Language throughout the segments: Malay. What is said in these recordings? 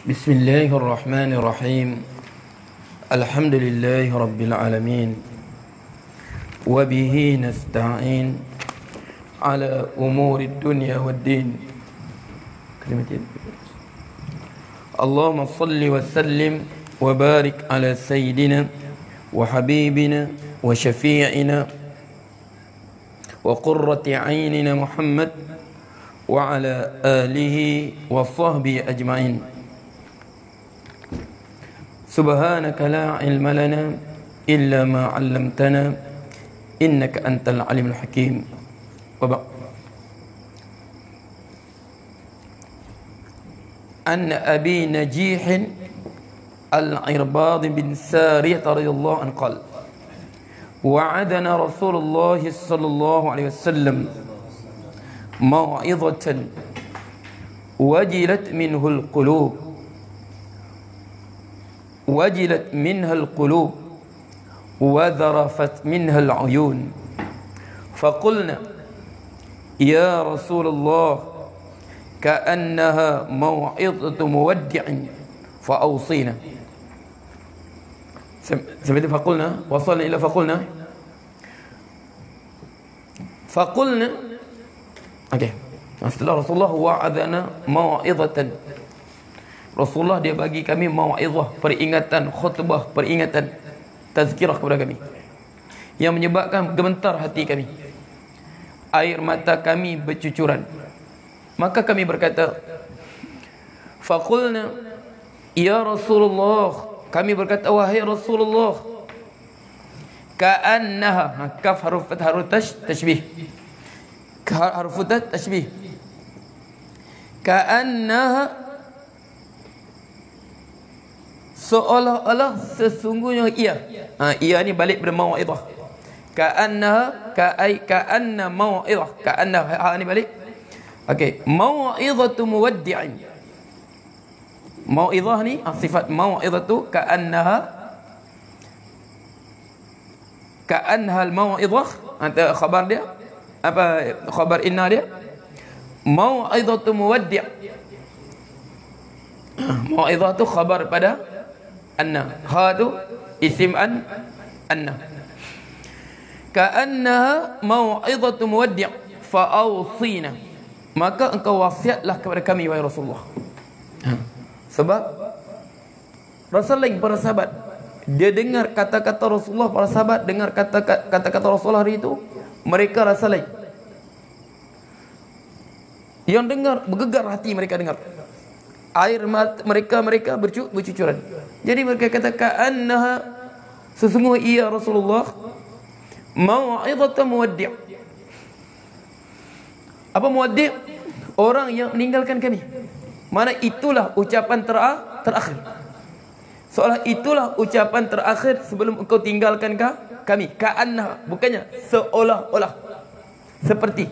بسم الله الرحمن الرحيم الحمد لله رب العالمين وبه نستعين على أمور الدنيا والدين اللهم صل وسلم وبارك على سيدنا وحبيبنا وشفيعنا وقرة عيننا محمد وعلى آله وصحبه أجمعين. سبحانك لا علم لنا إلا ما علمتنا إنك أنت العليم الحكيم. وبعد أن أبي نجيح العرباض بن سارية رضي الله عنه قال: وعدنا رسول الله صلى الله عليه وسلم موعظة وجلت منها القلوب وذرفت منها العيون، فقلنا يا رسول الله كأنها موعظة مودع فأوصينا. Seperti faqulna, wasalna ila faqulna. Okey. Setelah Rasulullah wa'adana mau'izatan, Rasulullah dia bagi kami mau'izah, peringatan, khutbah, peringatan, tazkirah kepada kami yang menyebabkan gemetar hati kami, air mata kami bercucuran. Maka kami berkata, faqulna ya Rasulullah, kami berkata wahai Rasulullah, ka'annaha, kaf haruf tashbih, haruf tashbih, ka'annaha, seolah-olah sesungguhnya ia. Ia ni balik pada mau'izah. Ka'annaha, ka'anna mau'izah, ka'annaha ni balik. Okey, mau'izatu muwaddi'in. Mau'izah ni sifat mau'izatu ka'annaha al-mau'izah. Antara khabar dia apa, khabar inna dia mau'izatu muwaddi'. Mau'izah tu khabar pada anna, ha tu isim anna. Ka'annaha mau'izatu muwaddi' fa'awsina, maka engkau wasiatlah kepada kami wahai Rasulullah. Sebab rasa lain para sahabat, dia dengar kata-kata Rasulullah, para sahabat dengar kata-kata Rasulullah hari itu, mereka rasa lain. Yang dengar bergegar hati, mereka dengar air mata mereka bercucuran. Jadi mereka kata ka'annaha, sesungguhnya ia Rasulullah mau'izatan muwaddi'. Apa muwaddi'? Orang yang meninggalkan kami. Mana itulah ucapan terakhir. Seolah itulah ucapan terakhir sebelum engkau tinggalkan kami. Ka'annaha, bukannya seolah-olah, seperti.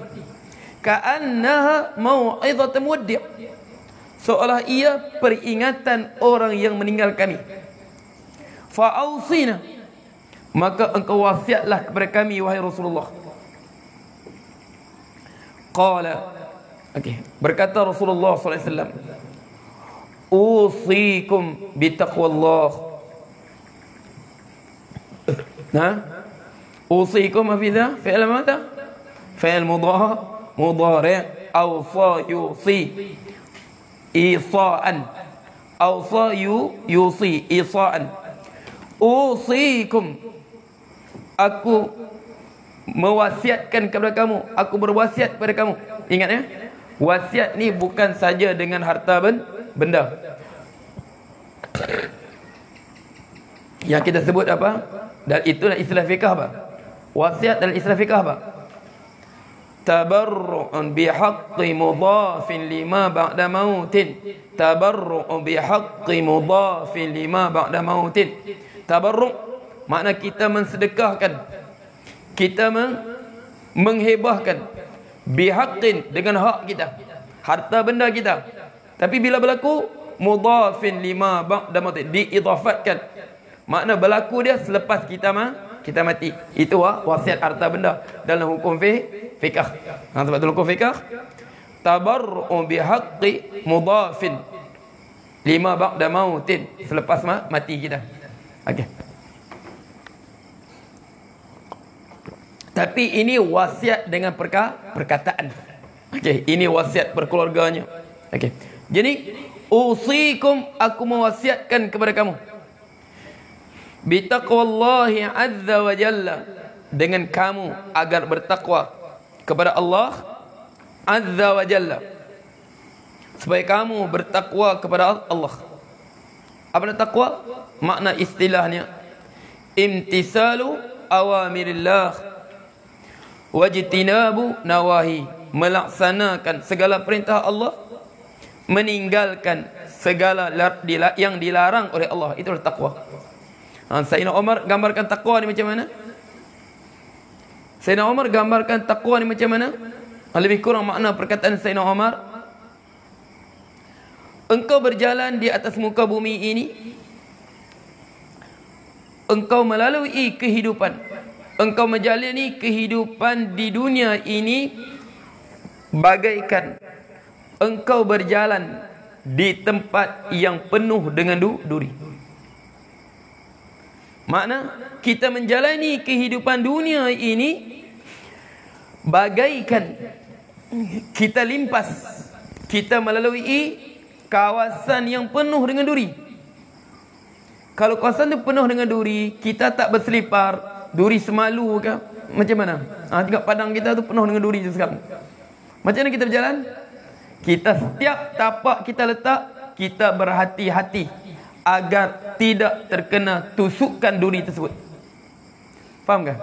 Ka'annaha mau'izatan muwaddi', seolah ia peringatan orang yang meninggal kami. Fa'awsina, maka engkau wasiatlah kepada kami wahai Rasulullah. Qala, berkata Rasulullah sallallahu alaihi wasallam, usikum bitaqwallah. Usikum afidha fi'l mata, fi'l mudhari' awsa yusi isa'an, awsa yusi isa'an. Usikum, aku mewasiatkan kepada kamu, aku berwasiat kepada kamu. Ingat ya, wasiat ni bukan saja dengan harta benda. Yang kita sebut apa? Dan itulah istilah fikah apa? Wasiat dalam istilah fikah apa? Tabarru'un bihaqqi mudhafin lima ba'da mautin. Tabarru'un bihaqqi mudhafin lima ba'da mautin. Tabarru' makna kita mensedekahkan, kita menghibahkan, bihaqqin dengan hak kita, harta benda kita. Tapi bila berlaku mudhafin lima ba'da mautin, diidafatkan, makna berlaku dia selepas kita mati. Itu wasiat harta benda dalam hukum fikah. Sebab dalam hukum fikah tabarru'u bihaqqi mudhafin lima ba'da mautin, selepas mati kita. Okey. Tapi ini wasiat dengan perkataan. Okey, ini wasiat berkeluarganya. Okey. Jadi usikum, aku mewasiatkan kepada kamu bitaqwallahi azza wa jalla, dengan kamu agar bertakwa kepada Allah azza wa jalla, supaya kamu bertakwa kepada Allah. Apa takwa? Makna istilahnya imtisalu awamirillah wajtinabu nawahi, melaksanakan segala perintah Allah, meninggalkan segala yang dilarang oleh Allah. Itulah takwa. Sayyidina Umar gambarkan takwa ni macam mana? Sayyidina Umar gambarkan takwa ni macam mana? Lebih kurang makna perkataan Sayyidina Umar, engkau berjalan di atas muka bumi ini, engkau melalui kehidupan, engkau menjalani kehidupan di dunia ini bagaikan engkau berjalan di tempat yang penuh dengan duri. Makna kita menjalani kehidupan dunia ini bagaikan kita limpas, kita melalui kawasan yang penuh dengan duri. Kalau kawasan itu penuh dengan duri, kita tak berselipar, duri semalu ke macam mana? Tengok padang kita tu penuh dengan duri je sekarang. Macam mana kita berjalan? Kita setiap tapak kita letak, kita berhati-hati agar tidak terkena tusukan duri tersebut. Faham kan?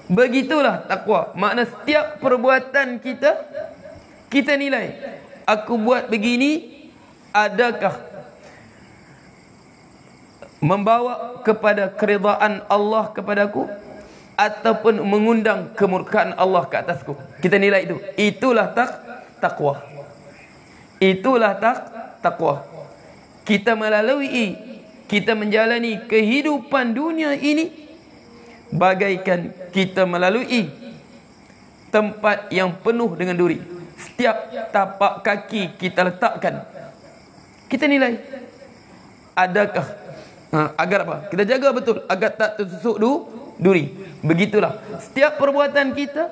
Begitulah takwa. Makna setiap perbuatan kita, kita nilai, aku buat begini, adakah membawa kepada keridaan Allah kepadaku, ataupun mengundang kemurkaan Allah ke atasku. Kita nilai itu. Itulah takwa. Itulah takwa. Kita melalui, kita menjalani kehidupan dunia ini bagaikan kita melalui tempat yang penuh dengan duri. Setiap tapak kaki kita letakkan, kita nilai, adakah agar apa? Kita jaga betul agar tak tertusuk duri. Begitulah setiap perbuatan kita,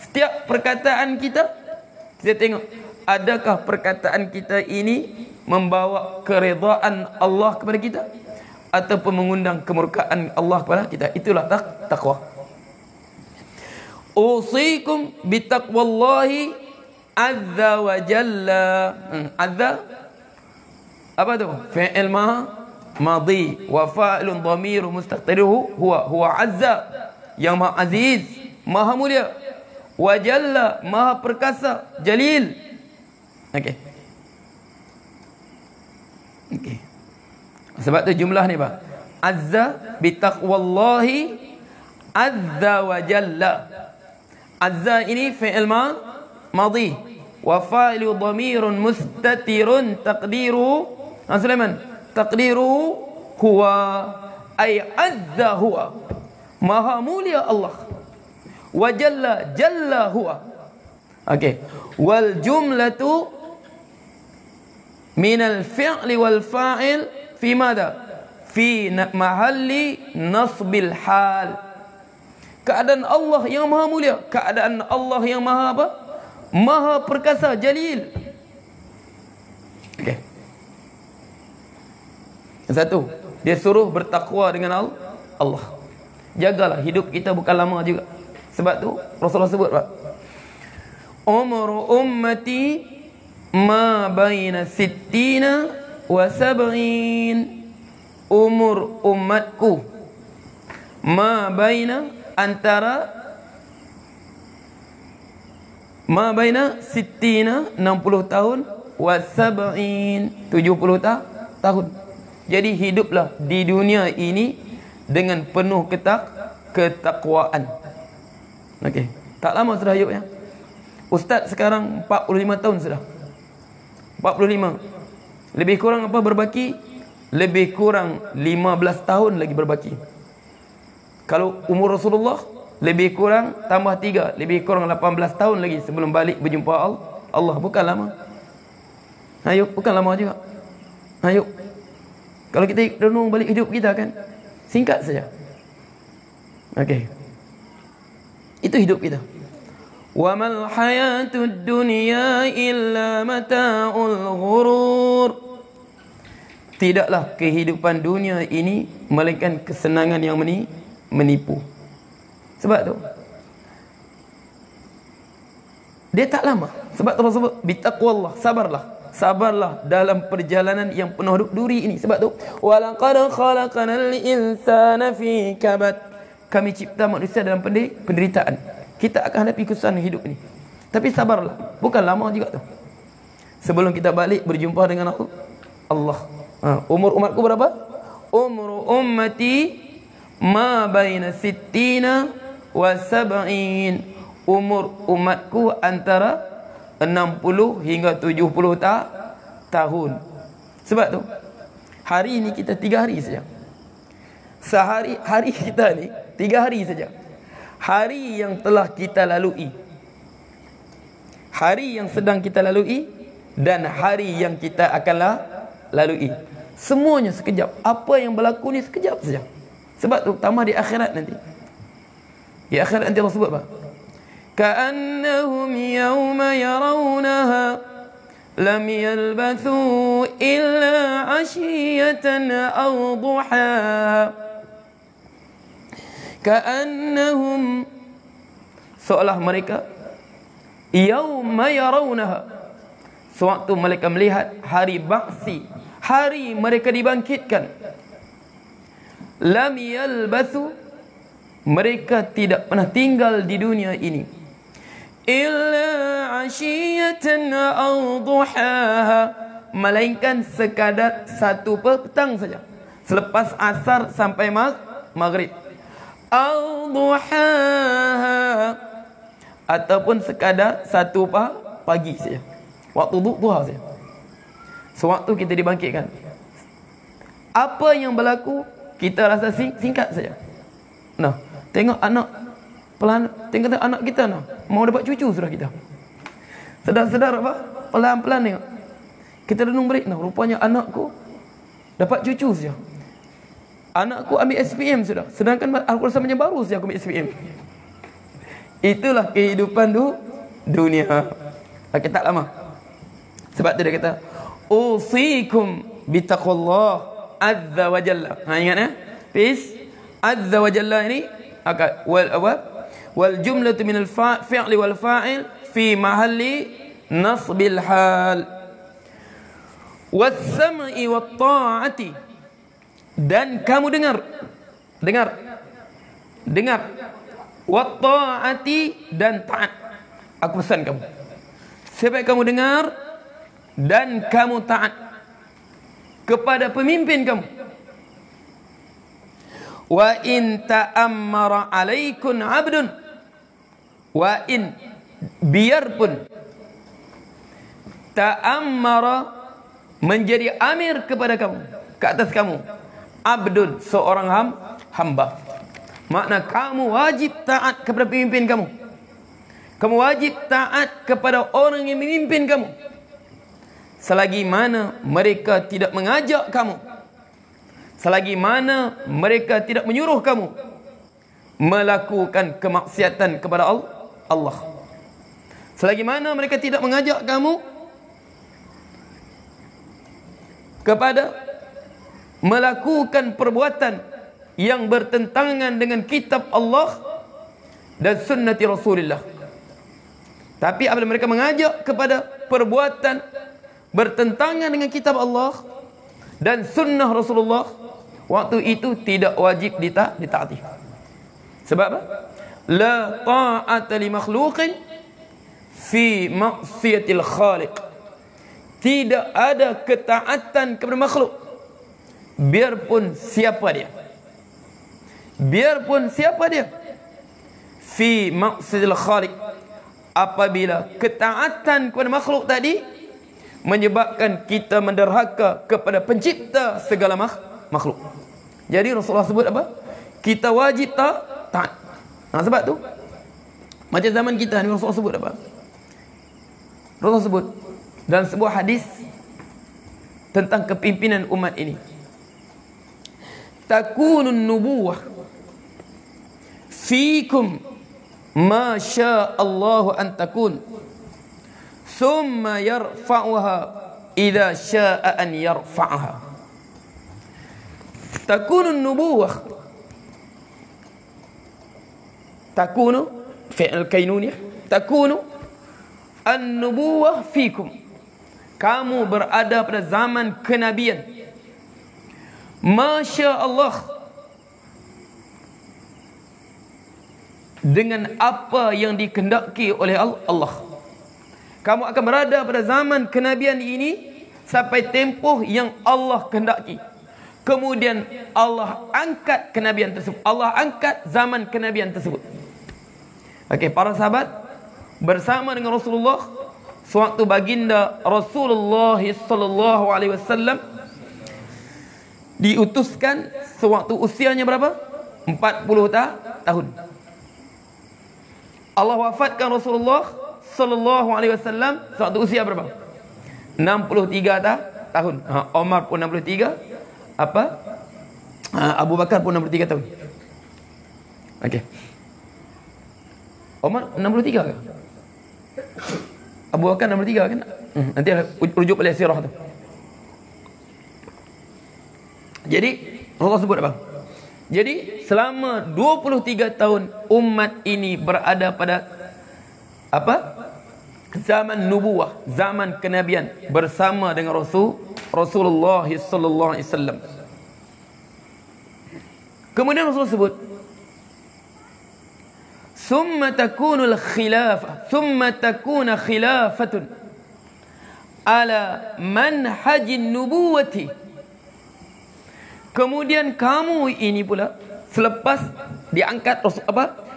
setiap perkataan kita, kita tengok adakah perkataan kita ini membawa keredaan Allah kepada kita ataupun mengundang kemurkaan Allah kepada kita. Itulah takwa. Usikum bitaqwallahi azza wa jalla. Azza apa tu? Fi'il madhi wa fa'ilun dhamiru mustaqdiruhu huwa azza, yang maha aziz, maha mulia, wa jalla, maha perkasa, jalil. Okey. Sebab tu jumlah ni apa? Azza bitaqwallahi azza wa jalla. Azza ini fi'il madhi wa fa'ilu dhamirun mustatirun taqdiru Sulaiman, taqdiru huwa, ay azza huwa, maha mulia Allah, wa jalla huwa. Okey. Wal jumlatu min al fi'li wal fa'il fi madha? Fi mahalli nasbil hal. Keadaan Allah yang maha mulia, keadaan Allah yang maha apa? Maha perkasa, jalil. Okey. Yang satu, dia suruh bertakwa dengan Allah. Jagalah hidup kita, bukan lama juga. Sebab tu Rasulullah sebut apa? Umru ummati ma baina sittina wa sab'in. Umur umatku ma baina, antara ma baina sittina 60 tahun wa sab'in 70 tahun. Jadi hiduplah di dunia ini dengan penuh ketakwaan. Okey, tak lama sudah hidup ya. Ustaz sekarang 45 tahun sudah. 45. Lebih kurang apa berbaki? Lebih kurang 15 tahun lagi berbaki. Kalau umur Rasulullah lebih kurang tambah 3, lebih kurang 18 tahun lagi sebelum balik berjumpa Allah. Bukan lama. Ayo, bukan lama juga. Ayo. Kalau kita renung balik hidup kita kan, singkat saja. Okey. Itu hidup kita. Wa mal hayatud dunya illa mata'ul ghurur. Tidaklah kehidupan dunia ini melainkan kesenangan yang menipu. Sebab tu dia tak lama. Sebab tu Allah sebut bitaqwallah, sabarlah dalam perjalanan yang penuh duri ini. Sebab tu walaqad khalaqanal insana fi kabad. Kami cipta manusia dalam penderitaan. Kita akan hadapi kesusahan hidup ini. Tapi sabarlah, bukan lama juga tu. Sebelum kita balik berjumpa dengan Allah. Umur umatku berapa? Umur ummati ma baina sittina wa sab'in. Umur umatku antara 60 hingga 70 tahun. Sebab tu hari ini kita 3 hari saja. Hari kita ni 3 hari saja. Hari yang telah kita lalui, hari yang sedang kita lalui, dan hari yang kita akan lalui. Semuanya sekejap. Apa yang berlaku ni sekejap saja. Sebab tu tambah di akhirat nanti. Di akhirat nanti Allah sebut apa? Ka'annahum yawma yarawnaha lam yalbathu illa 'ashiyatan aw duhaha. Ka'annahum, seolah mereka, yawma yarawnaha, sewaktu mereka melihat hari ba'si, hari mereka dibangkitkan, lam yalbathu, mereka tidak pernah tinggal di dunia ini, illa 'ashiyatan aw duhaha, melainkan sekadar satu petang saja, selepas asar sampai maghrib, aw duhaha, ataupun sekadar satu pagi saja, waktu duha saja, sewaktu kita dibangkitkan. Apa yang berlaku kita rasa singkat saja. Nah, tengok anak tengok anak kita nah, mau dapat cucu sudah kita. Sedar-sedar apa? Pelan-pelan tengok. Kita renung balik, nah rupanya anakku dapat cucu saja. Anakku ambil SPM sudah, sedangkan aku rasa macam baru saja aku ambil SPM. Itulah kehidupan dunia. Okay, tak lama. Sebab tu dia kata, usikum bitaqwallah azza wa jalla. Ingat ya? Peace. Azza wa jalla ini wal jumlatu min al-fi'li wal fa'il fi mahalli nasbil hal. Was sam'i wat ta'ati, dan kamu dengar wat ta'ati, dan taat. Aku pesan kamu supaya kamu dengar dan kamu taat kepada pemimpin kamu. Wa in ta'ammara alaikum 'abdun, wa in, biarpun, ta'ammara, menjadi amir kepada kamu, ke atas kamu, abdun, seorang hamba. Makna kamu wajib taat kepada pemimpin kamu. Kamu wajib taat kepada orang yang memimpin kamu, selagi mana mereka tidak mengajak kamu, selagi mana mereka tidak menyuruh kamu melakukan kemaksiatan kepada Allah, selagi mana mereka tidak mengajak kamu kepada melakukan perbuatan yang bertentangan dengan kitab Allah dan sunnati Rasulullah. Tapi apabila mereka mengajak kepada perbuatan bertentangan dengan kitab Allah dan sunnah Rasulullah, waktu itu tidak wajib ditaati. Sebab apa? La ta'ata li makhluqin fi ma'siyatil khaliq. Tidak ada ketaatan kepada makhluk, biarpun siapa dia. Biarpun siapa dia. Fi ma'siyatil khaliq, apabila ketaatan kepada makhluk tadi menyebabkan kita menderhaka kepada pencipta segala makhluk. Jadi Rasulullah sebut apa? Kita wajib taat. Nah, sebab tu macam zaman kita ni, Rasulullah sebut apa? Rasulullah sebut dalam sebuah hadis tentang kepimpinan umat ini. takunun nubuwah fikum ma syaa Allah an takun thumma yarfa'uha idza syaa an yarfa'aha. Takunun nubuwah, takunu fi'il kainuniyah, takunu an-nubuwah fikum, kamu berada pada zaman kenabian, masya Allah, dengan apa yang dikehendaki oleh Allah. Kamu akan berada pada zaman kenabian ini sampai tempoh yang Allah kehendaki. Kemudian Allah angkat kenabian tersebut, Allah angkat zaman kenabian tersebut. Okey, para sahabat bersama dengan Rasulullah, sewaktu baginda Rasulullah sallallahu alaihi wasallam diutuskan sewaktu usianya berapa? 40 tahun. Allah wafatkan Rasulullah sallallahu alaihi wasallam sewaktu usia berapa? 63 tahun. Umar pun 63. Abu Bakar pun 63 tahun. Okey. Umar 63 ke? Abu Bakar 63 kan? Nanti rujuk balik sirah tu. Jadi Allah sebut apa? Jadi selama 23 tahun umat ini berada pada apa? Zaman nubuwah, zaman kenabian bersama dengan Rasulullah sallallahu alaihi wasallam. Kemudian Rasul sebut, "Thumma takunul khilafah, thumma takuna khilafatun ala manhajin nubuwati." Kemudian kamu ini pula selepas diangkat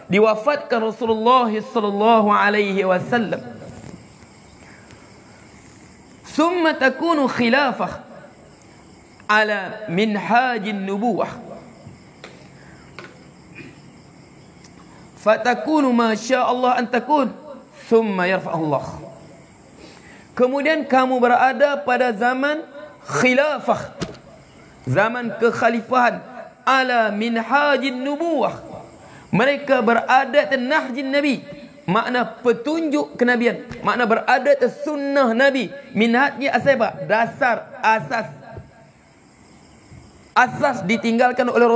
diwafatkan Rasulullah sallallahu alaihi wasallam, thumma takunu khilafah ala minhajin nubuwah, fatakunu ma syaa Allah an takun, thumma yarfa'u Allah. Kemudian kamu berada pada zaman khilafah, zaman kekhalifahan, ala minhajin nubuwah, mereka berada atas nahjin Nabi, makna petunjuk kenabian, makna berada atas sunnah Nabi. Minhajnya asas apa? Dasar, asas ditinggalkan oleh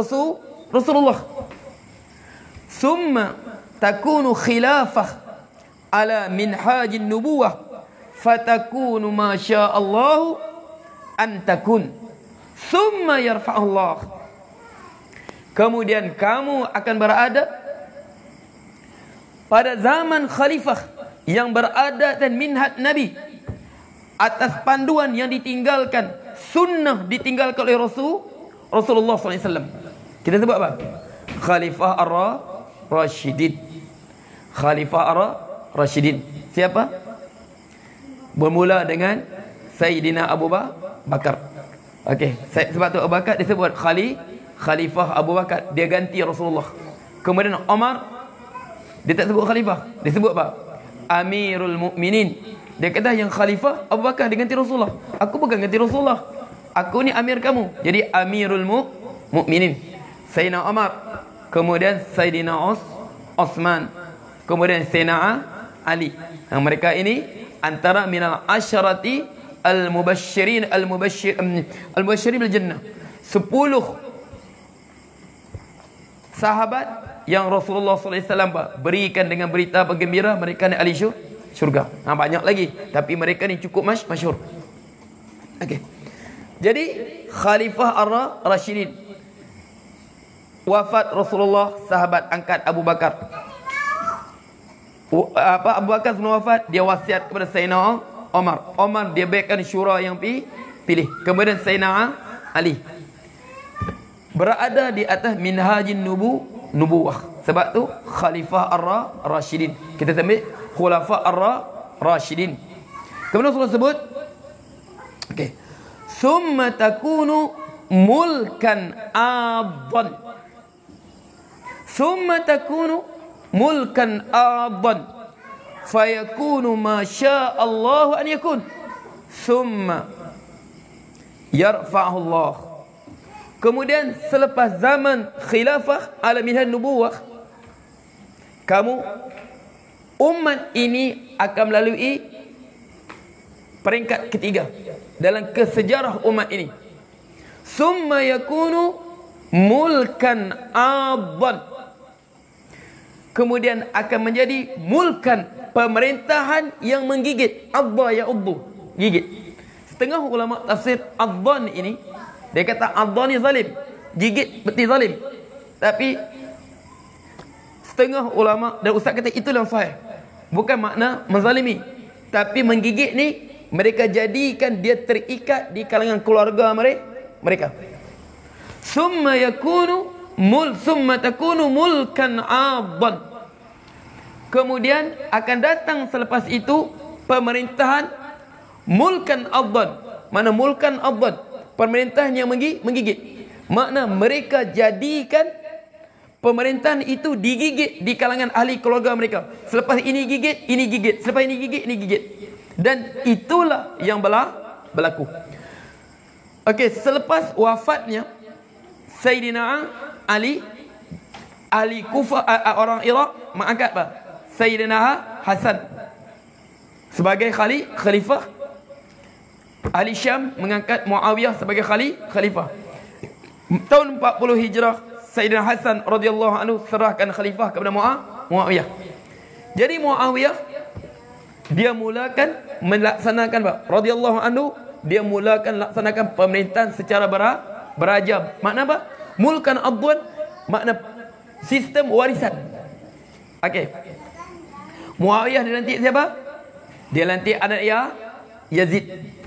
Rasulullah. Summa takunu khilafah ala minhajin nubuwah, fatakunu ma syaa Allah an takun, summa yarfa'u Allah. Kemudian kamu akan berada pada zaman khalifah yang berada dan minhaj Nabi, atas panduan yang ditinggalkan, sunnah ditinggalkan oleh Rasulullah SAW. Kita sebut apa? Khalifah ar-Rashidin. Khalifah ar-Rashidin. Siapa? Bermula dengan Sayyidina Abu Bakar. Okey, sebab tu Abu Bakar disebut Khalifah Abu Bakar, dia ganti Rasulullah. Kemudian Umar, dia tak sebut khalifah, dia sebut apa? Amirul Mukminin. Dia kata yang khalifah Abu Bakar, dia ganti Rasulullah. Aku bukan ganti Rasulullah, aku ni amir kamu. Jadi Amirul Mukminin Sayyidina Umar, kemudian Sayyidina Osman, kemudian Sayyidina Ali. Yang mereka ini antara minal asyarati al-mubasyirin bil jannah. 10 sahabat yang Rasulullah SAW berikan dengan berita bergembira mereka ni ahli syurga. Banyak lagi, tapi mereka ni cukup masyhur. Okey. Jadi Khalifah ar-Rashidin, wafat Rasulullah, sahabat angkat Abu Bakar. Abu Bakar sebelum wafat, dia wasiat kepada Sayyidina Umar. Umar dia baikkan syura yang pilih. Kemudian Sayyidina Ali berada di atas minhajin nubuwah. Sebab tu Khalifah ar-Rashidin. Kita ambil Khulafa ar-Rashidin. Kemudian Rasulullah sebut, okey, summa takunu mulkan adhan. Summa takunu mulkan adhan, fayakunu ma syaa Allah an yakun, summa yarfa'u Allah. Kemudian selepas zaman khilafah ala minhaj nubuwah, kamu umat ini akan melalui peringkat ketiga dalam kesejarah umat ini. Summa yakunu mulkan adhan. Kemudian akan menjadi mulkan, pemerintahan yang menggigit. Adha ya'udhu, gigit. Setengah ulama tafsir adhan ini, dia kata adhan ni zalim, gigit berarti zalim. Tapi setengah ulama dan ustaz kata itulah yang sahih. Bukan makna menzalimi, tapi menggigit ni mereka jadikan dia terikat di kalangan keluarga mereka. Summa takunu mulkan adhan. Kemudian akan datang selepas itu pemerintahan mulkan adhan. Mana mulkan adhan? Pemerintahan yang menggigit. Makna mereka jadikan pemerintahan itu digigit di kalangan ahli keluarga mereka. Selepas ini gigit, ini gigit. Selepas ini gigit, ini gigit. Dan itulah yang berlaku. Okey, selepas wafatnya Sayyidina Ali, ahli Kufah, orang Iraq mengangkat apa? Sayyidina Hasan sebagai khalifah. Ahli Syam mengangkat Muawiyah sebagai khalifah. Tahun 40 Hijrah, Sayyidina Hasan radhiyallahu anhu serahkan khalifah kepada Muawiyah. Jadi Muawiyah dia mulakan melaksanakan apa? Radhiyallahu anhu, dia mulakan laksanakan pemerintahan secara berajam. Makna apa? Mulkan adhan, makna sistem warisan. Okey. Muawiyah dia lantik siapa? Dia lantik anak Yazid.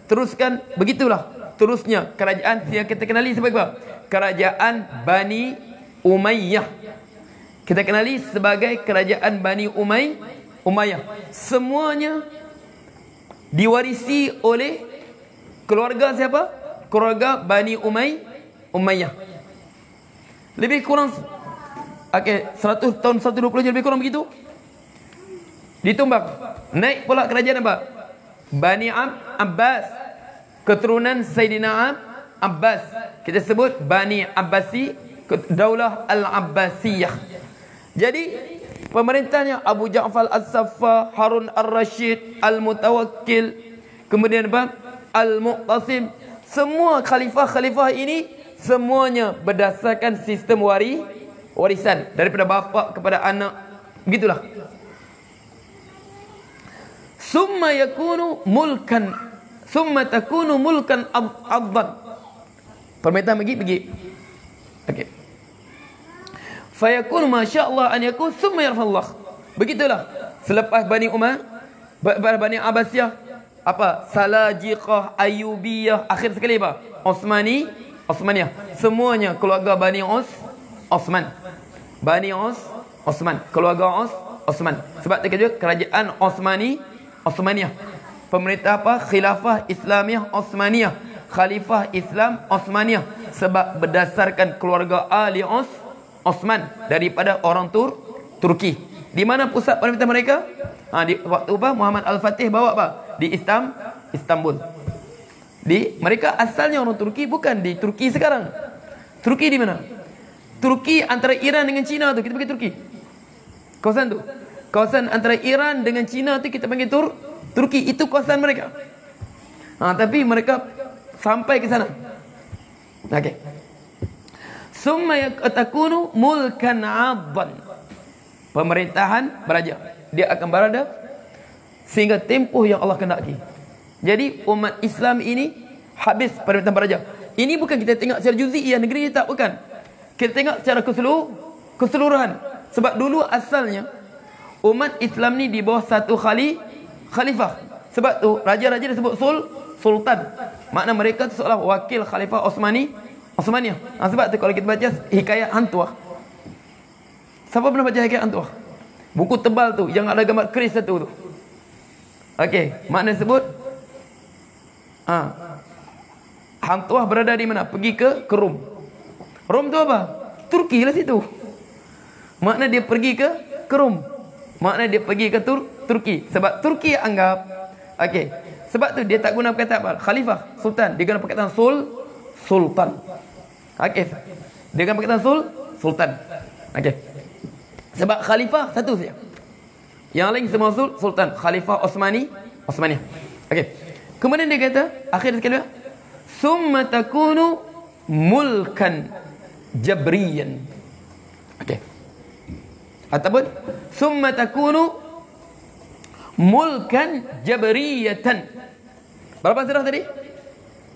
Teruskan begitulah terusnya kerajaan yang kita kenali sebagai apa? Kerajaan Bani Umayyah. Kita kenali sebagai kerajaan Bani Umayyah. Semuanya diwarisi oleh keluarga siapa? Keluarga Bani Umayyah. Lebih kurang 100 tahun 120 lebih kurang begitu. Ditumbang. Naik pula kerajaan apa? Bani Abbas, keturunan Sayyidina Abbas. Kita sebut Bani Abbasi, Daulah Al-Abbasiyah. Jadi pemerintahnya Abu Ja'far As-Saffah, Harun Ar-Rashid, Al-Mutawakkil, kemudian apa? Al-Muqtasim. Semua khalifah-khalifah ini semuanya berdasarkan sistem warisan daripada bapa kepada anak. Begitulah. Summa takunu mulkan adhan. Pemerintahan pergi. Okey. Fayakun masya-Allah an yakun summa yarfallah. Begitulah. Selepas Bani Bani Abbasiyah, apa? Salajiqah, Ayyubiyah, akhir sekali apa? Osmaniyah. Semuanya keluarga Bani Osman. Bani Osman, keluarga Osman. Sebab tu juga kerajaan Osmaniyah. Pemerintah apa? Khilafah Islamiyah Osmaniyah. Khalifah Islam Osmaniyah. Sebab berdasarkan keluarga Ali Osman daripada orang Turki. Di mana pusat pemerintah mereka? Di waktu apa? Muhammad Al-Fatih bawa apa? Di Istanbul. Mereka asalnya orang Turki, bukan di Turki sekarang. Turki di mana? Turki antara Iran dengan China tu, kita panggil Turki. Kawasan tu. Kawasan antara Iran dengan China tu kita panggil Turki. Itu kawasan mereka. Tapi mereka sampai ke sana. Okey. Summa takunu mulkan adhan. Pemerintahan beraja. Dia akan berada sehingga tempoh yang Allah kehendaki. Jadi umat Islam ini habis pemerintahan beraja. Ini bukan kita tengok secara juz'i negeri tak, bukan. Kita tengok secara keseluruhan. Sebab dulu asalnya umat Islam ni di bawah satu khalifah. Sebab tu raja-raja disebut sultan. Makna mereka tu seolah wakil khalifah Osmaniyah. Sebab tu kalau kita baca hikayat Hantuah. Siapa pernah baca hikayat Hantuah? Buku tebal tu yang ada gambar keris satu tu. Okey, makna sebut Hantuah berada di mana? Pergi ke Rom. Rom tu apa? Turki lah situ. Makna dia pergi ke Rom. Makna dia pergi ke Turki. Sebab Turki anggap, okey, sebab tu dia tak guna perkataan apa? Khalifah, sultan. Dia guna perkataan sultan. Okey. Dengan perkataan sultan. Okey. Sebab khalifah satu saja. Yang lain semua sultan. Khalifah Osmaniyah. Okey. Kemudian dia kata akhir sekali, summa takunu mulkan jabriyan. Okey. Ataupun summa takunu mulkan jabriyatan. Berapa surah tadi?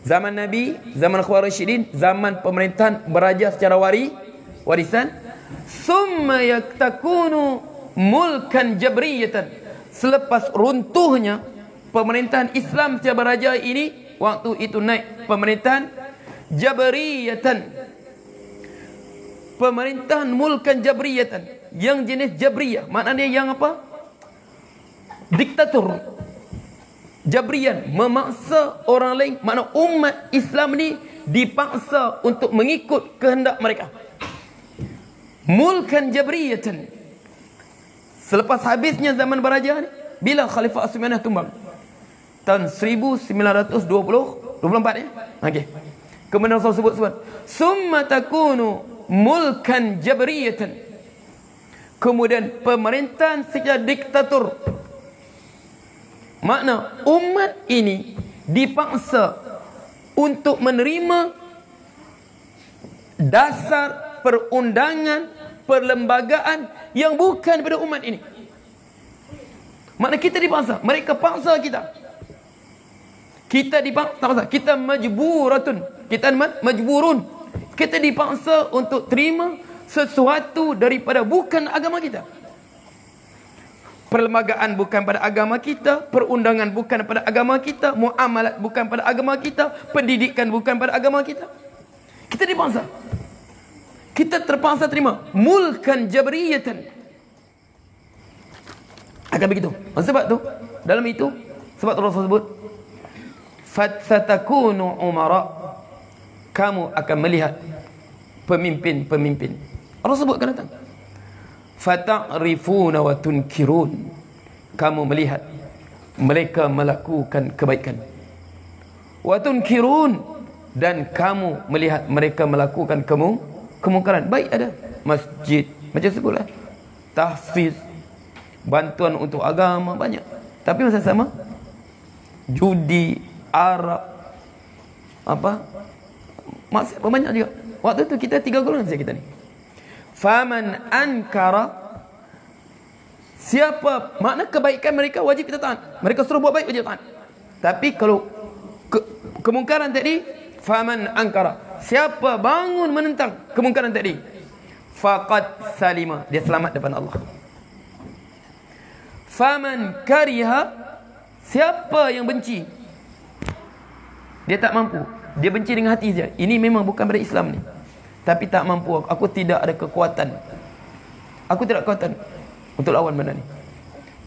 Zaman Nabi, zaman Khulafaur Rasyidin, zaman pemerintahan beraja secara warisan. Summa yaktakunu mulkan jabriyatan. Selepas runtuhnya pemerintahan Islam secara beraja ini, waktu itu naik pemerintahan jabriyatan. Pemerintahan mulkan jabriyatan, yang jenis jabriyah, maknanya yang apa? Diktator. Jabrian, memaksa orang lain, makna umat Islam ni dipaksa untuk mengikut kehendak mereka. Mulkan jabriyatan. Selepas habisnya zaman beraja ni, bila Khalifah Utsmaniyah tumbang? Tahun 1924 ya. Okey. Kemudian Rasul sebut summa takunu mulkan jabriyatan. Kemudian pemerintahan secara diktator. Makna umat ini dipaksa untuk menerima dasar perundangan, perlembagaan yang bukan pada umat ini. Makna kita dipaksa, mereka paksa kita. Kita dipaksa, kita majburatun, kita majburun. Kita dipaksa untuk terima sesuatu daripada bukan agama kita. Perlembagaan bukan pada agama kita, perundangan bukan pada agama kita, muamalat bukan pada agama kita, pendidikan bukan pada agama kita. Kita dipaksa. Kita terpaksa terima mulkan jabriyatan. Akan begitu. Sebab tu, dalam itu, sebab Rasul sebut, fasatakunu umara, kamu akan melihat pemimpin-pemimpin. Allah sebutkan datang. Fata'rifuna wa tunkirun, kamu melihat mereka melakukan kebaikan. Wa tunkirun, dan kamu melihat mereka melakukan kemungkaran. Baik ada masjid, macam sebutlah, tahfiz, bantuan untuk agama banyak. Tapi masa sama judi, arak, maksiat banyak juga. Waktu tu kita 3 golongan saja kita ni. Faman ankara, siapa, makna kebaikan mereka wajib kita taat. Mereka suruh buat baik wajib taat. Tapi kalau kemungkaran tadi, faman ankara, siapa bangun menentang kemungkaran tadi, faqad salima, dia selamat depan Allah. Faman kariha, siapa yang benci, dia tak mampu, dia benci dengan hati saja. Ini memang bukan pada Islam ni, tapi tak mampu, aku tidak ada kekuatan, aku tidak ada kekuatan untuk lawan benda ni,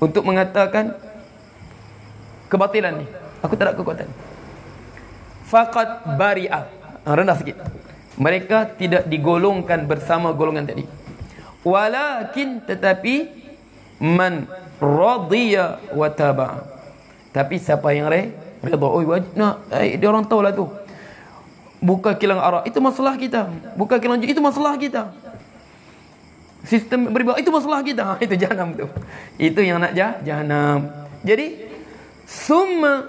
untuk mengatakan kebatilan ni, aku tak ada kekuatan. Faqat bari'ah, rendah sikit, mereka tidak digolongkan bersama golongan tadi. Walakin, tetapi, man radiya wa taba'a, tapi siapa yang redha, oh wajib nak, dia orang tahulah tu, bukan kilang arak, itu masalah kita. Bukan kilang itu masalah kita. Sistem beribadah itu masalah kita. Itu jahanam tu. Itu yang nak jahanam. Jadi summa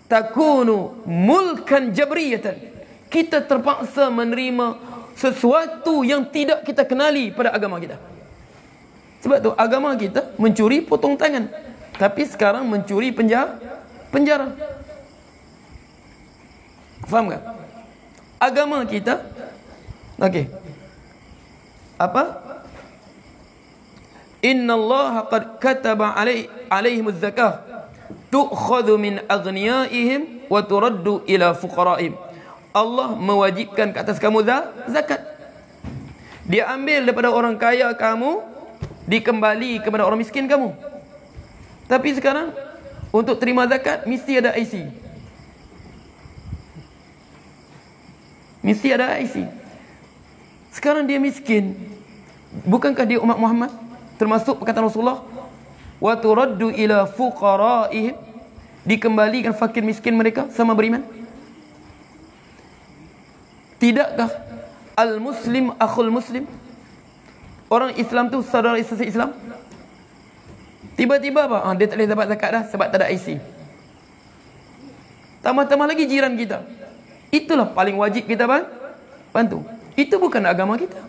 takunu mulkan jabriyatan. Kita terpaksa menerima sesuatu yang tidak kita kenali pada agama kita. Sebab tu agama kita mencuri potong tangan, tapi sekarang mencuri penjara. Faham tak? Agama kita, okey, apa? Inna Allah qad kataba alaihimuz zakah tu'khadhu min aghniyaihim wa turaddu ila fuqaraihim. Allah mewajibkan ke atas kamu zakat. Dia ambil daripada orang kaya kamu, dikembali kepada orang miskin kamu. Tapi sekarang untuk terima zakat mesti ada IC. Mesti ada IC. Sekarang dia miskin, bukankah dia umat Muhammad? Termasuk perkataan Rasulullah, wa turaddu ila fuqaraihim, dikembalikan fakir miskin mereka sama beriman. Tidakkah al-muslim akhul muslim? Orang Islam tu saudara Islam. Tiba-tiba apa? Dia tak boleh dapat zakat dah sebab tak ada IC. Tambah-tambah lagi jiran kita. Itulah paling wajib kita bantu. Itu bukan agama kita.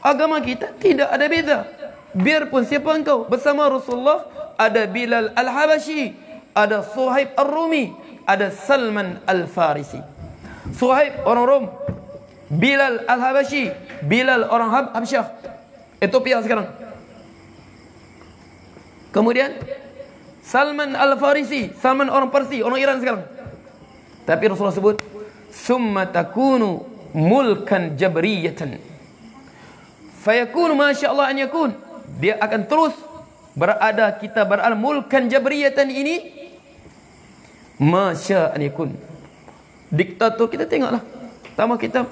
Agama kita tidak ada beza. Biarpun siapa engkau, bersama Rasulullah ada Bilal Al-Habashi, ada Suhaib Ar-Rumi, ada Salman Al-Farisi. Suhaib orang Rom, Bilal Al-Habashi, Bilal orang Habsyah, Ethiopia sekarang. Kemudian Salman Al-Farisi, Salman orang Parsi, orang Iran sekarang. Tapi Rasulullah sebut, summa takunu mulkan jabriyatan, fayakunu masyaallah an yakun. Dia akan terus berada mulkan jabriyatan ini, masya an yakun. Diktator kita tengoklah. Pertama kita,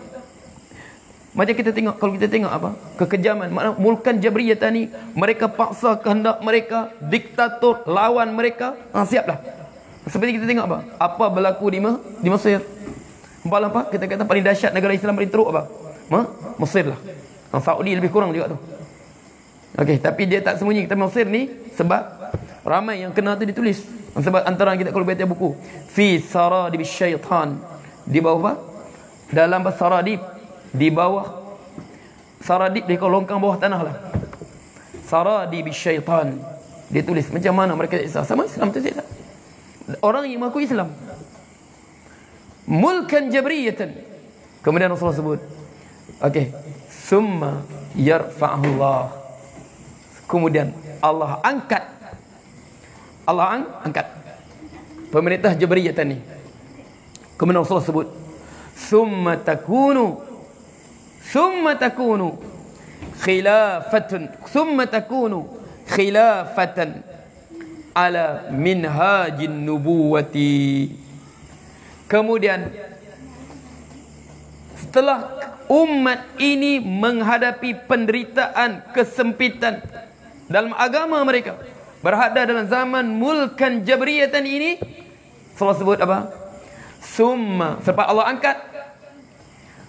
macam kita tengok, kalau kita tengok apa? Kekejaman. Makna mulkan jabriyatan ni, mereka paksa kehendak mereka, diktator lawan mereka. Siaplah. Seperti kita tengok apa? Apa berlaku di Mesir. Apa? Kita kata paling dahsyat negara Islam paling teruk apa? Mesir lah. Saudi lebih kurang juga tu. Okey, tapi dia tak sembunyi kita Mesir ni sebab ramai yang kena tu ditulis. Sebab antara kita kalau baca buku fi saradib syaitan, di bawah apa? Dalam bahasa saradib, di bawah saradib dia kalau longkang bawah tanah lah. Saradib syaitan. Dia tulis macam mana mereka siksa. Sama Islam tu siksa. Orang yang mengaku Islam. Mulkan jabriyatan. Kemudian Rasulullah sebut, okey, summa yarfa'ullah. Kemudian Allah angkat. Allah angkat pemerintah jabriyatan ni. Kemudian Rasulullah sebut, summa takunu khilafatan ala minhajin nubuwati. Kemudian setelah umat ini menghadapi penderitaan, kesempitan dalam agama mereka, berada dalam zaman mulkan jabriyatan ini, Allah sebut apa? Summa, sebab Allah angkat,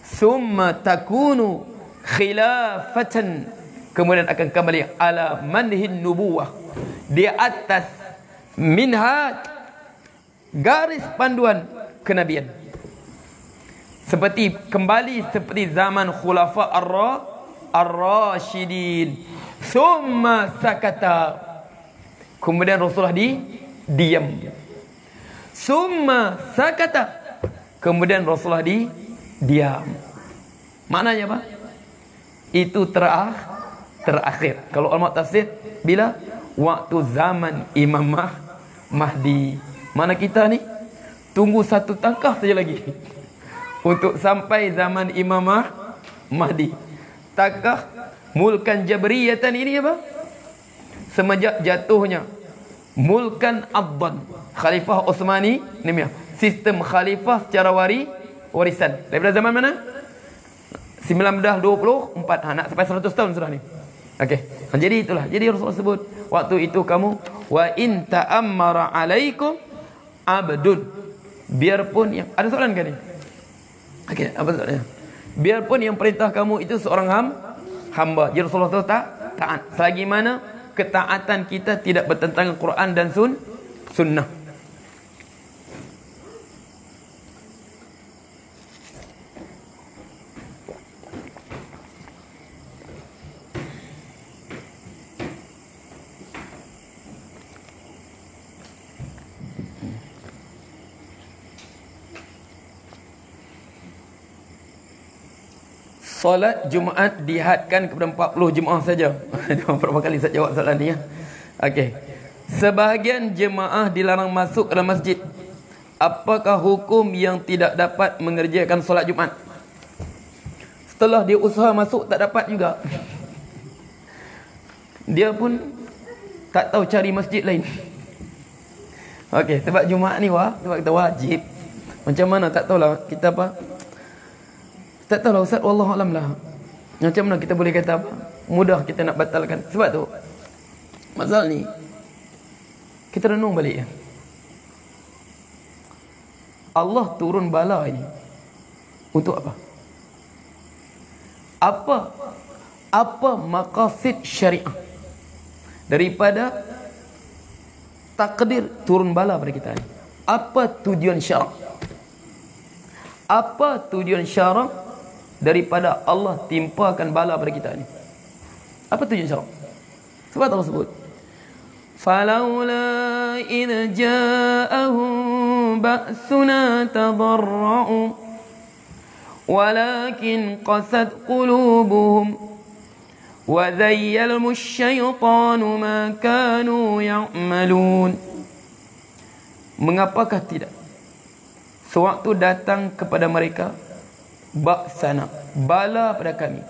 summa takunu khilafatan, kemudian akan kembali ala manhin nubuwah, di atas minhaj, garis panduan kenabian. Kembali seperti zaman khulafa ar-rasyidin. Summa sakata, kemudian Rasulullah diam. Summa sakata, kemudian Rasulullah diam. Maknanya apa? Itu terakhir. Kalau ulama tafsir, bila? Waktu zaman Imam Mahdi. Mana kita ni tunggu satu tangkah saja lagi untuk sampai zaman Imam Mahdi. Takkah mulkan jabriyatan ini apa? Semenjak jatuhnya mulkan Abban, Khalifah Utsmani, sistem khalifah secara warisan. Daripada zaman mana? 1924. Nak sampai 100 tahun sudah ni. Okey. Jadi itulah. Jadi Rasulullah sebut waktu itu kamu, wa in ta'ammara alaikum abdun. Biarpun yang ada soalan kan ni? Okey, apa soalannya? Biarpun yang perintah kamu itu seorang hamba. Jadi Rasulullah tu taat. Selagi mana ketaatan kita tidak bertentangan Quran dan sunnah. Solat Jumaat dihadkan kepada 40 jemaah saja. Berapa kali saya jawab soalan ni ya. Okey. Sebahagian jemaah dilarang masuk ke dalam masjid. Apakah hukum yang tidak dapat mengerjakan solat Jumaat? Setelah dia usaha masuk tak dapat juga. Dia pun tak tahu cari masjid lain. Okey, sebab Jumaat ni sebab kita wajib. Macam mana tak tahulah kita apa? Tak tahulah Ustaz, wallahualam lah. Macam mana kita boleh kata apa? Mudah kita nak batalkan. Sebab tu masalah ni kita renung balik ya. Allah turun bala ini Untuk apa? Apa maqasid syariah daripada takdir turun bala pada kita ni? Apa tujuan syarak? Apa tujuan syarak daripada Allah timpakan bala pada kita ni? Apa tujuan syarak? Sebab Allah sebut, "Falaula idza ja'ahum ba'suna tadarra'u walakin qasat qulubuhum wa zayyalahum asy-syaitanu ma kanu ya'malun." Mengapakah tidak sewaktu datang kepada mereka ba'sana, bala pada kami,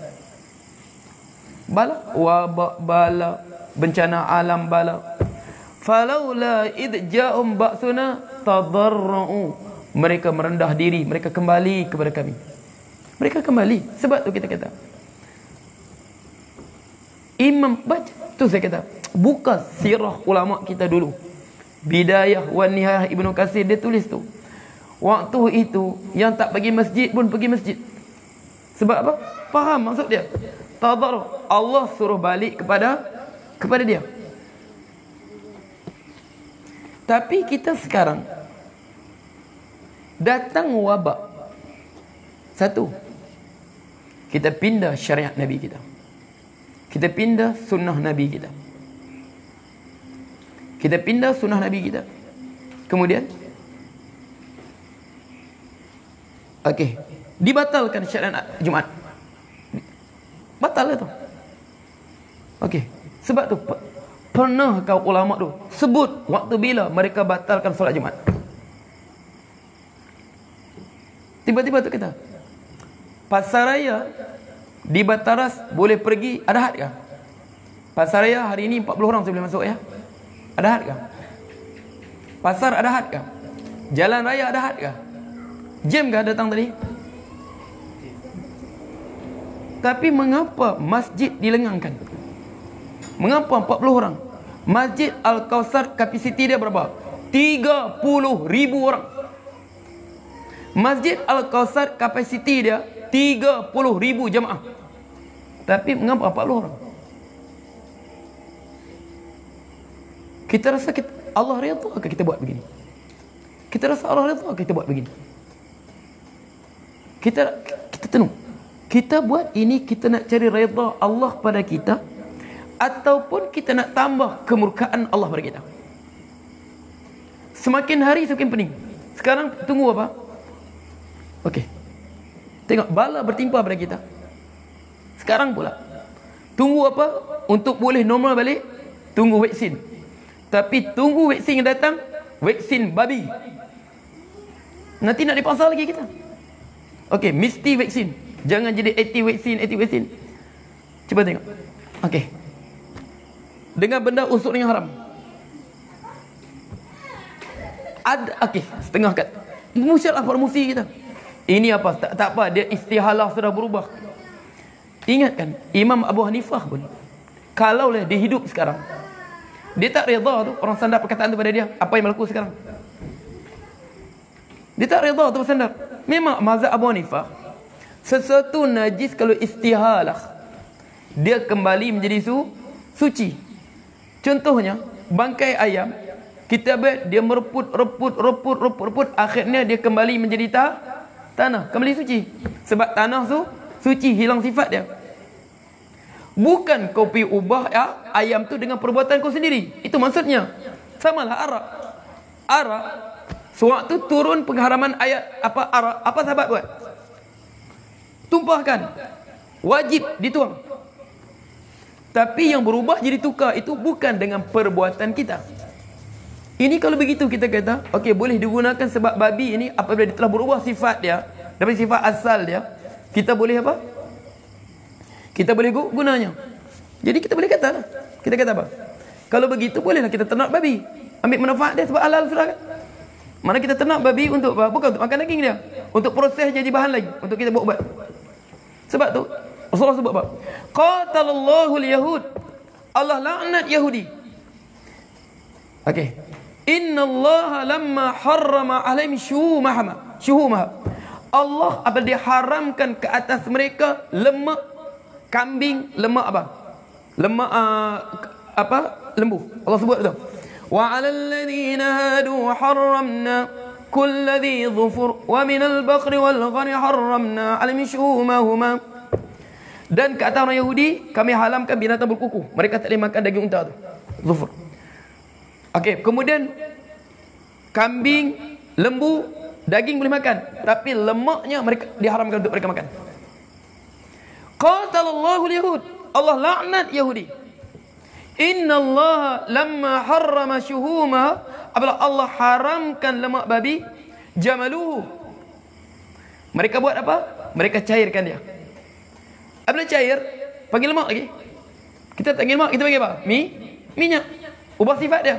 bala, wabak bala, bencana alam bala. Falaula id ja'um ba'suna tadarra'u, mereka merendah diri, mereka kembali kepada kami. Mereka kembali. Sebab tu kita kata, Imam baca tu, saya kata buka sirah ulama kita dulu, Bidayah wan Nihayah Ibnu Katsir, dia tulis tu, waktu itu yang tak pergi masjid pun pergi masjid. Sebab apa? Faham maksud dia? Tadarru, Allah suruh balik kepada dia. Tapi kita sekarang datang wabak, satu, kita pindah syariat Nabi kita, kita pindah sunnah Nabi kita, kita pindah sunnah Nabi kita. Kemudian okey, dibatalkan syariat Jumaat, batal lah tu. Okey, sebab tu pernah kau ulama tu sebut waktu bila mereka batalkan solat Jumaat? Tiba-tiba tu kata pasaraya di Bataras boleh pergi, ada had kah? Pasaraya hari ini 40 orang saya boleh masuk ya? Ada had kah? Pasar ada had kah? Jalan raya ada had kah? Jam kah datang tadi? Tapi mengapa masjid dilengangkan? Mengapa 40 orang? Masjid Al-Kausar kapasiti dia berapa? 30,000 orang. Masjid Al-Kausar kapasiti dia 30,000 jemaah. Tapi mengapa 40 orang? Kita rasa Allah redha ke kita buat begini? Kita rasa Allah redha ke kita buat begini? Kita tenung. Kita buat ini, kita nak cari redha Allah pada kita, ataupun kita nak tambah kemurkaan Allah pada kita? Semakin hari semakin pening. Sekarang tunggu apa? Okey, tengok bala bertimpa pada kita. Sekarang pula tunggu apa? Untuk boleh normal balik, tunggu vaksin. Tapi tunggu vaksin yang datang, vaksin babi. Nanti nak dipasal lagi kita. Okey, mesti vaksin. Jangan jadi anti-vaksin. Cuba tengok. Okey, dengan benda unsur yang haram ada, okey, setengah kat musyalah promosi kita. Ini apa? Tak apa, dia istihalah sudah berubah. Ingatkan Imam Abu Hanifah pun, kalaulah dia hidup sekarang, dia tak redha tu orang sandar perkataan tu pada dia, apa yang berlaku sekarang. Dia tak redha tu bersandar. Memang mazhab Abu Hanifah, sesuatu najis kalau istihalah, dia kembali menjadi suci. Contohnya bangkai ayam, kita buat dia mereput, akhirnya dia kembali menjadi tanah, kembali suci. Sebab tanah tu suci, hilang sifat dia. Bukan kau pergi ubah ayam tu dengan perbuatan kau sendiri. Itu maksudnya. Samalah arak. Sewaktu turun pengharaman ayat arak, apa sahabat buat? Tumpahkan. Wajib dituang. Tapi yang berubah jadi tukar itu bukan dengan perbuatan kita. Ini kalau begitu kita kata, okey, boleh digunakan sebab babi ini apabila dia telah berubah sifat dia, daripada sifat asal dia, kita boleh apa? Kita boleh gunanya. Jadi kita boleh kata lah. Kita kata apa? Kalau begitu bolehlah kita ternak babi. Ambil manfaat dia sebab halal sudah kan? Mana kita ternak babi untuk apa? Bukan untuk makan daging dia. Untuk proses jadi bahan lagi. Untuk kita buat ubat. Sebab tu Rasulullah sebut apa? Qatalallahu al-yahud. Allah laknat Yahudi. Okey. Inna Allah lamma harrama alaihim syuhumaha. Allah apabila dia haramkan ke atas mereka lemak kambing, lemak apa? Lemak lembu. Allah sebut tu. Wa 'alal ladzina hadu harramna kulli dhi dhufur wa minal baqri wal ghani harramna 'alaihim shuhumahuma. Dan ke atas orang Yahudi kami haramkan binatang berkuku. Mereka tak boleh makan daging unta tu. Dhufur. Okey, kemudian kambing, lembu, daging boleh makan, tapi lemaknya mereka diharamkan untuk mereka makan. Qatalallahu al-yahud. Allah laknat Yahudi. Inna Allah lamma harrama shuhuma, apabila Allah haramkan lemak babi, jamaluhu. Mereka buat apa? Mereka cairkan dia. Apabila cair, panggil lemak lagi. Kita tak panggil lemak, kita panggil apa? Minyak. Ubah sifat dia.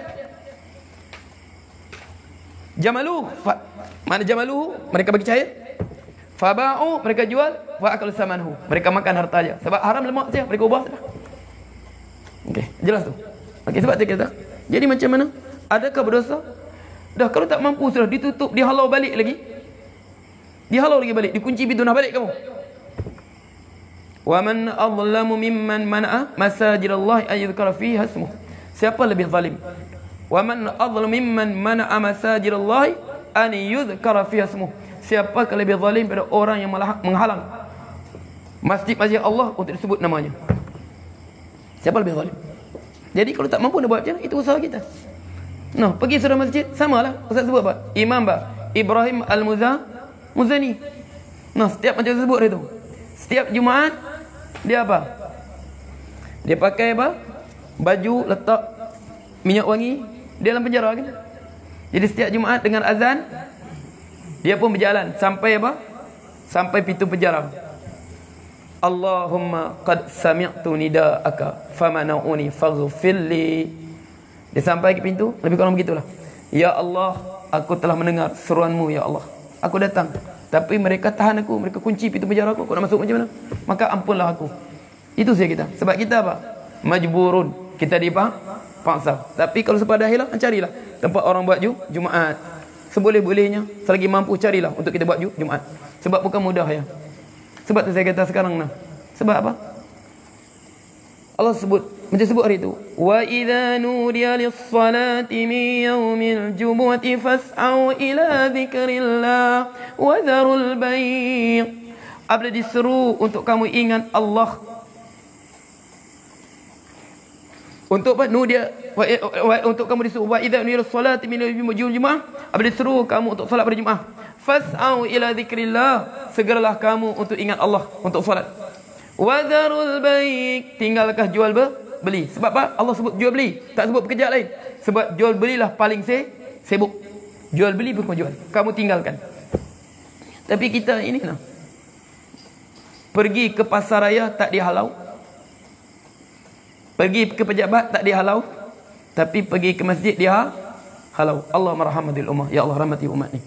Jamaluhu. Mana jamaluhu? Mereka bagi cair. Faba'u, mereka jual. Fa'akal samanhu, mereka makan hartanya. Sebab haram lemak dia, mereka ubah sudah. Okey, jelas tu. Okey, sebab tu kita. Jadi macam mana? Adakah berdosa? Dah kalau tak mampu sudah ditutup, dihalau balik lagi. Dihalau lagi balik, dikunci pintu nak balik kamu. Wa man adlamu mimman mana'a masajidallahi an yudhkara fiha ismuh. Siapa lebih zalim? Wa man adlamu mimman mana'a masajidallahi an yudhkara fiha ismuh. Siapa lebih zalim pada orang yang menghalang masjid-masjid Allah untuk disebut namanya? Siapa lebih zalim? Jadi kalau tak mampu nak buat macam mana, itu usaha kita. Nah, pergi surah masjid, samalah. Ustaz sebut apa? Imam Ibrahim Al-Muzani. Nah, setiap macam sebut dia tu. Setiap Jumaat dia apa? Dia pakai apa? Baju, letak minyak wangi, dia dalam penjara kan? Jadi setiap Jumaat dengan azan, dia pun berjalan sampai apa? Sampai pintu penjara. Allahumma qad sami'tu nida'aka famana'uni faghfirli. Dia sampai ke pintu, lebih kurang begitulah. Ya Allah, aku telah mendengar seruanmu ya Allah. Aku datang, tapi mereka tahan aku, mereka kunci pintu penjara aku nak masuk macam mana? Maka ampunlah aku. Itu saja kita. Sebab kita apa? Majburun. Kita dipaksa. Tapi kalau sepada akhirlah, carilah tempat orang buat Jumaat. Seboleh-bolehnya, selagi mampu carilah untuk kita buat Jumaat. Sebab bukan mudah ya. Sebab tu saya kata sekarang nah. Sebab apa? Allah sebut, macam sebut hari itu. Wa idza nudiya lis-salati min yaumil jumu'ati fas'au ila dzikrillah wa dharul bai'. Apabila diseru untuk kamu ingat Allah. Untuk apa? Nudiya untuk kamu disuruh wa idza nudiya lis-salati min yaumil jumu'ah. Apabila diseru kamu untuk solat pada Jumaat. Fas'au ila dzikrillah, segeralah kamu untuk ingat Allah untuk solat. Wa dharul bai', tinggalkah jual beli. Sebab apa? Allah sebut jual beli, tak sebut pekerjaan lain. Sebab jual belilah paling sibuk. Jual beli bukan jual. Kamu tinggalkan. Tapi kita ini nah. Pergi ke pasar raya tak dihalau. Pergi ke pejabat tak dihalau. Tapi pergi ke masjid dia halau. Allah marhamatil ummah. Ya Allah rahmati umat ni.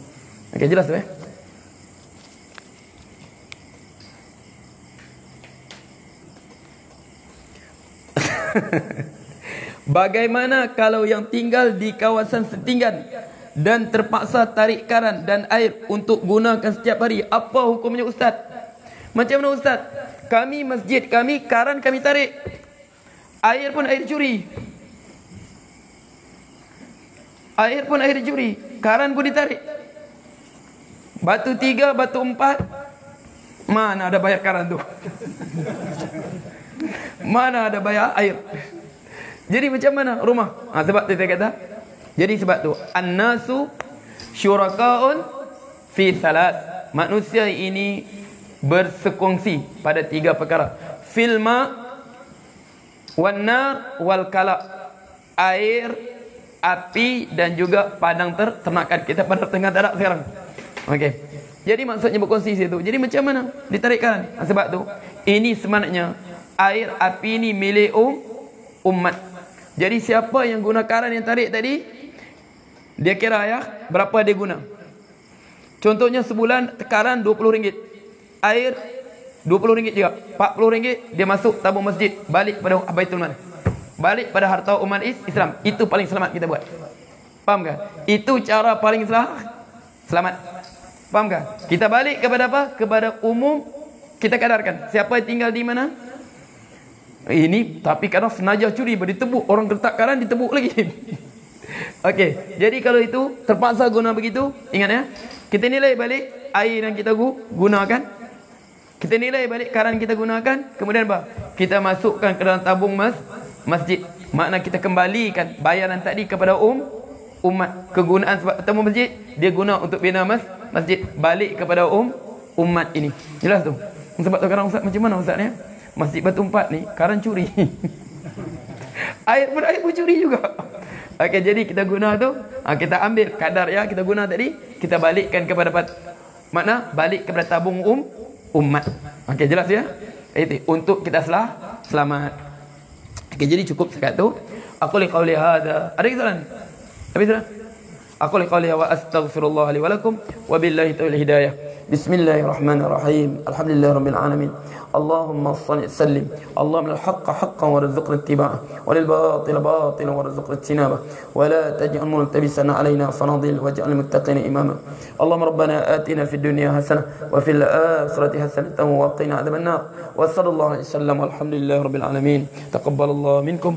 Okey, jelas tu Bagaimana kalau yang tinggal di kawasan setinggan dan terpaksa tarik karan dan air untuk gunakan setiap hari? Apa hukumnya ustaz? Macam mana ustaz? Kami masjid kami, karan kami tarik. Air pun air curi. Air pun air curi. Karan pun ditarik. Batu 3, batu 4. Mana ada bayar karan tu? Mana ada bayar air? Jadi macam mana rumah? Sebab tu saya kata. Jadi sebab tu an-nasu syuraka'un fi salat. Manusia ini bersekongsi pada 3 perkara. Fil ma wan nar wal kala. Air, api dan juga padang ternakan. Kita pada tengah darat sekarang. Okey. Jadi maksudnya berkongsi situ. Jadi macam mana ditarik karan? Sebab tu ini sebenarnya air api ini milik umat. Jadi siapa yang guna karan yang tarik tadi, dia kira ya berapa dia guna. Contohnya sebulan karan RM20, air RM20 juga, RM40 dia masuk tabung masjid, balik pada Baitul Mal, balik pada harta umat Islam. Itu paling selamat kita buat. Faham kan? Itu cara paling selamat. Faham kan? Kita balik kepada apa? Kepada umum. Kita kadarkan siapa yang tinggal di mana. Ini tapi kadang sengaja curi, ditebuk orang kertak kanan, ditebuk lagi. Okey, jadi kalau itu terpaksa guna begitu, ingat ya, kita nilai balik air yang kita gunakan, kita nilai balik karan kita gunakan, kemudian apa? Kita masukkan ke dalam tabung masjid. Makna kita kembalikan bayaran tadi kepada umat. Kegunaan sebab tabung masjid, dia guna untuk bina masjid, balik kepada umat ini. Jelas tu? Sebab tu sekarang ustaz macam mana ustaz ni? Masjid Batu Empat ni karan curi. air pun curi juga. Okey, jadi kita guna tu, kita ambil kadar yang kita guna tadi, kita balikkan kepada makna balik kepada tabung umat. Okey, jelas ya? Itu untuk kita selamat. Okey, jadi cukup sekat tu. Aku li qauli hada. Ada soalan? Habis dah? Aku li qauli wa astaghfirullah li wa lakum wa billahi taufiq hidayah. Bismillahirrahmanirrahim. Alhamdulillahirabbil alamin. اللهم صل وسلم اللهم الحق حقا وارزقنا اتباعه وللباطل باطلا وارزقنا اجتنابه ولا تجعل ملتبسا علينا فنضل واجعل المتقين اماما اللهم ربنا آتنا في الدنيا حسنه وفي الاخره حسنه وقنا عذاب النار وصلى الله عليه وسلم والحمد لله رب العالمين تقبل الله منكم